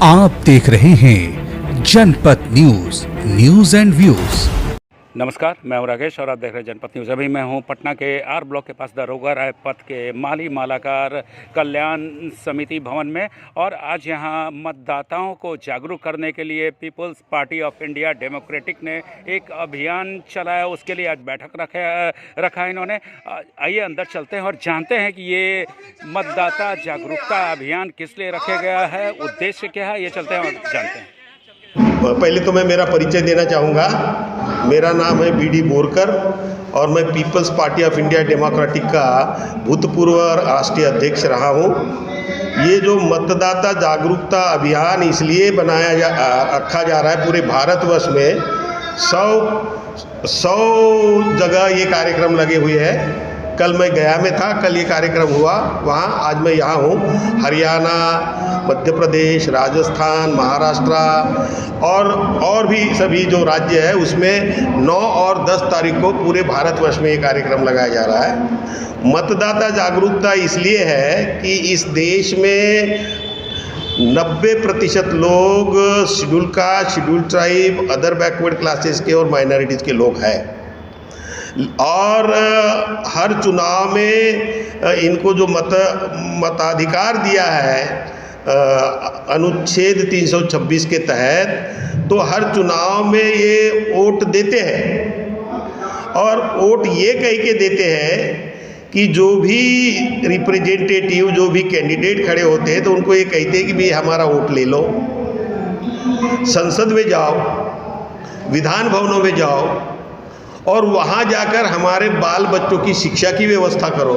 आप देख रहे हैं जनपद न्यूज, न्यूज एंड व्यूज। नमस्कार, मैं हूं राकेश और आप देख रहे हैं जनपद न्यूज़। अभी मैं हूं पटना के आर ब्लॉक के पास दरोगा राय पथ के माली मालाकार कल्याण समिति भवन में, और आज यहां मतदाताओं को जागरूक करने के लिए people's party of India democratic ने एक अभियान चलाया। उसके लिए आज बैठक रखा है इन्होंने। आइए अंदर चलते हैं और जानते हैं कि ये मतदाता जागरूकता अभियान किस लिए रखा गया है, उद्देश्य क्या है। ये चलते हैं और जानते हैं। पहले तो मैं मेरा परिचय देना चाहूँगा। मेरा नाम है बी.डी. बोरकर और मैं people's party of India democratic का भूतपूर्व राष्ट्रीय अध्यक्ष रहा हूँ। ये जो मतदाता जागरूकता अभियान इसलिए रखा जा रहा है, पूरे भारतवर्ष में 100 जगह ये कार्यक्रम लगे हुए हैं। कल मैं गया में था, कल ये कार्यक्रम हुआ वहाँ, आज मैं यहाँ हूँ। हरियाणा, मध्य प्रदेश, राजस्थान, महाराष्ट्र और भी सभी जो राज्य है उसमें 9 और 10 तारीख को पूरे भारतवर्ष में ये कार्यक्रम लगाया जा रहा है। मतदाता जागरूकता इसलिए है कि इस देश में 90% लोग schedule caste, schedule tribe, other backward classes के और माइनॉरिटीज़ के लोग हैं, और हर चुनाव में इनको जो मताधिकार दिया है अनुच्छेद 326 के तहत, तो हर चुनाव में ये वोट देते हैं। और वोट ये कह के देते हैं कि जो भी रिप्रेजेंटेटिव, जो भी कैंडिडेट खड़े होते हैं तो उनको ये कहते हैं कि भाई हमारा वोट ले लो, संसद में जाओ, विधान भवनों में जाओ और वहाँ जाकर हमारे बाल बच्चों की शिक्षा की व्यवस्था करो,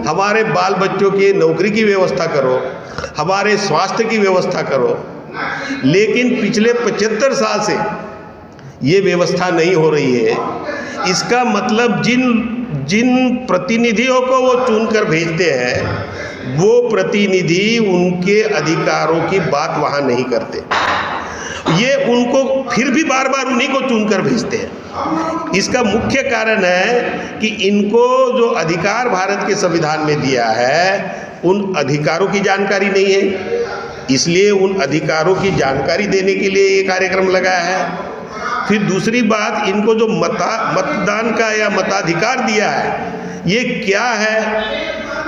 हमारे बाल बच्चों की नौकरी की व्यवस्था करो, हमारे स्वास्थ्य की व्यवस्था करो। लेकिन पिछले 75 साल से ये व्यवस्था नहीं हो रही है। इसका मतलब जिन प्रतिनिधियों को वो चुनकर भेजते हैं, वो प्रतिनिधि उनके अधिकारों की बात वहाँ नहीं करते। ये उनको फिर भी बार बार उन्हीं को चुनकर भेजते हैं। इसका मुख्य कारण है कि इनको जो अधिकार भारत के संविधान में दिया है, उन अधिकारों की जानकारी नहीं है। इसलिए उन अधिकारों की जानकारी देने के लिए ये कार्यक्रम लगाया है। फिर दूसरी बात, इनको जो मतदान का या मताधिकार दिया है, ये क्या है,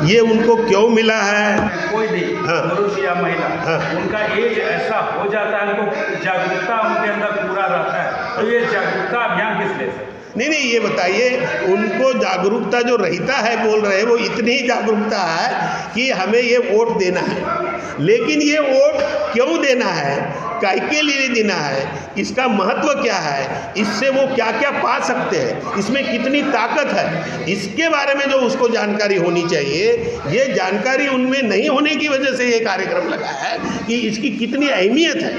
ये उनको क्यों मिला है। कोई भी पुरुष या महिला, उनका एज ऐसा हो जाता है, उनको जागरूकता उनके अंदर पूरा रहता है, तो ये जागरूकता अभियान किस लिए से? नहीं, ये बताइए, उनको जागरूकता जो रहता है, बोल रहे हैं, वो इतनी ही जागरूकता है कि हमें ये वोट देना है। लेकिन ये वोट क्यों देना है, काय के लिए देना है, इसका महत्व क्या है, इससे वो क्या क्या पा सकते हैं, इसमें कितनी ताकत है, इसके बारे में जो उसको जानकारी होनी चाहिए, ये जानकारी उनमें नहीं होने की वजह से ये कार्यक्रम लगा है कि इसकी कितनी अहमियत है।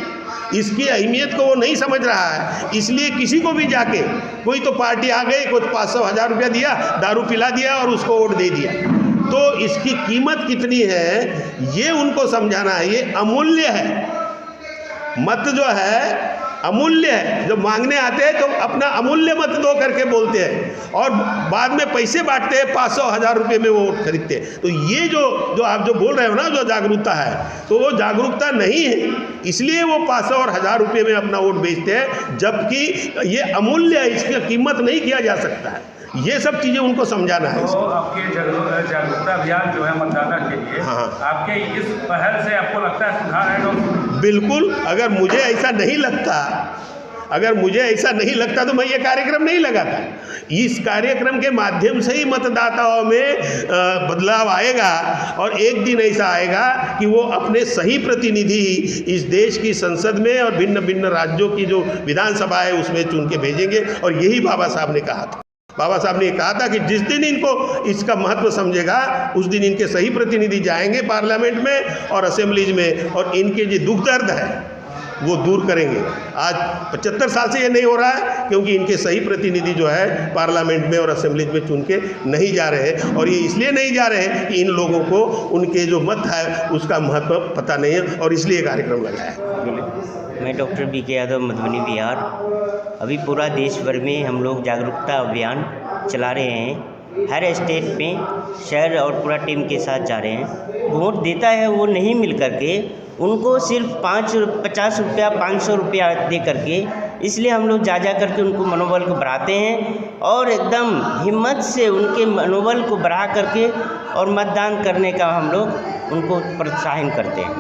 इसकी अहमियत को वो नहीं समझ रहा है। इसलिए किसी को भी जाके, कोई तो पार्टी आ गई, कुछ 500-1000 रुपया दिया, दारू पिला दिया और उसको वोट दे दिया। तो इसकी कीमत कितनी है ये उनको समझाना है। ये अमूल्य है, मत जो है अमूल्य है। जब मांगने आते हैं तो अपना अमूल्य मत दो करके बोलते हैं और बाद में पैसे बांटते हैं, 500-1000 रुपये में वो वोट खरीदते हैं। तो ये जो आप जो बोल रहे हो ना, जो जागरूकता है, तो वो जागरूकता नहीं है। इसलिए वो 500 और 1000 रुपये में अपना वोट बेचते हैं, जबकि ये अमूल्य है, इसकी कीमत नहीं किया जा सकता है। ये सब चीज़ें उनको समझाना है। तो आपके जागरूकता अभियान जो है मतदाता के लिए, आपके इस पहल से आपको लगता है सुधार है लोग? बिल्कुल। अगर मुझे ऐसा नहीं लगता तो मैं ये कार्यक्रम नहीं लगाता। इस कार्यक्रम के माध्यम से ही मतदाताओं में बदलाव आएगा और एक दिन ऐसा आएगा कि वो अपने सही प्रतिनिधि इस देश की संसद में और भिन्न भिन्न राज्यों की जो विधानसभा है उसमें चुन के भेजेंगे। और यही बाबा साहब ने कहा था। बाबा साहब ने कहा था कि जिस दिन इनको इसका महत्व समझेगा, उस दिन इनके सही प्रतिनिधि जाएंगे पार्लियामेंट में और असेंबलीज में, और इनके जो दुख दर्द है वो दूर करेंगे। आज 75 साल से ये नहीं हो रहा है क्योंकि इनके सही प्रतिनिधि जो है पार्लियामेंट में और असेंबलीज में चुन के नहीं जा रहे हैं। और ये इसलिए नहीं जा रहे हैं कि इन लोगों को उनके जो मत है उसका महत्व पता नहीं है, और इसलिए कार्यक्रम लगाया है। मैं डॉक्टर बी.के. यादव, मधुबनी बिहार। अभी पूरा देश भर में हम लोग जागरूकता अभियान चला रहे हैं। हर स्टेट में शहर और पूरा टीम के साथ जा रहे हैं। वोट देता है वो नहीं मिल करके उनको सिर्फ 50 रुपया 500 रुपया दे करके, इसलिए हम लोग जा करके उनको मनोबल को बढ़ाते हैं और एकदम हिम्मत से उनके मनोबल को बढ़ा करके और मतदान करने का हम लोग उनको प्रोत्साहन करते हैं।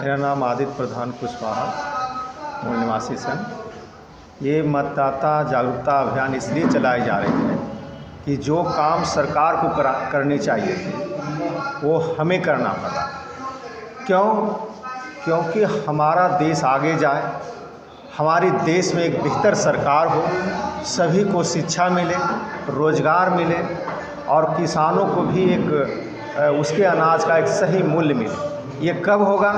मेरा नाम आदित्य प्रधान कुशवाहा, मूल निवासी संघ। ये मतदाता जागरूकता अभियान इसलिए चलाए जा रहे हैं कि जो काम सरकार को करनी चाहिए थी वो हमें करना पड़ा। क्यों? क्योंकि हमारा देश आगे जाए, हमारे देश में एक बेहतर सरकार हो, सभी को शिक्षा मिले, रोज़गार मिले और किसानों को भी एक उसके अनाज का एक सही मूल्य मिले। ये कब होगा?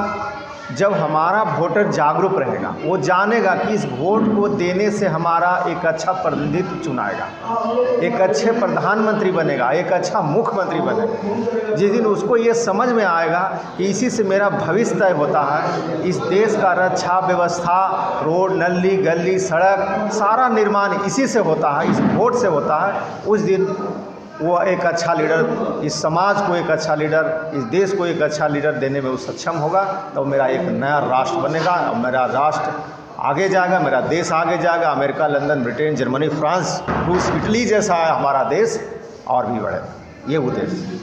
जब हमारा वोटर जागरूक रहेगा, वो जानेगा कि इस वोट को देने से हमारा एक अच्छा प्रतिनिधित्व चुनाएगा, एक अच्छे प्रधानमंत्री बनेगा, एक अच्छा मुख्यमंत्री बनेगा। जिस दिन उसको ये समझ में आएगा कि इसी से मेरा भविष्य तय होता है, इस देश का रक्षा व्यवस्था, रोड, नली गली, सड़क, सारा निर्माण इसी से होता है, इस वोट से होता है, उस दिन वो एक अच्छा लीडर, इस समाज को एक अच्छा लीडर, इस देश को एक अच्छा लीडर देने में वो सक्षम होगा। तो मेरा एक नया राष्ट्र बनेगा और मेरा राष्ट्र आगे जाएगा, मेरा देश आगे जाएगा। America, London, Britain, Germany, France, रूस, इटली जैसा है हमारा देश और भी बढ़ेगा। ये उद्देश्य।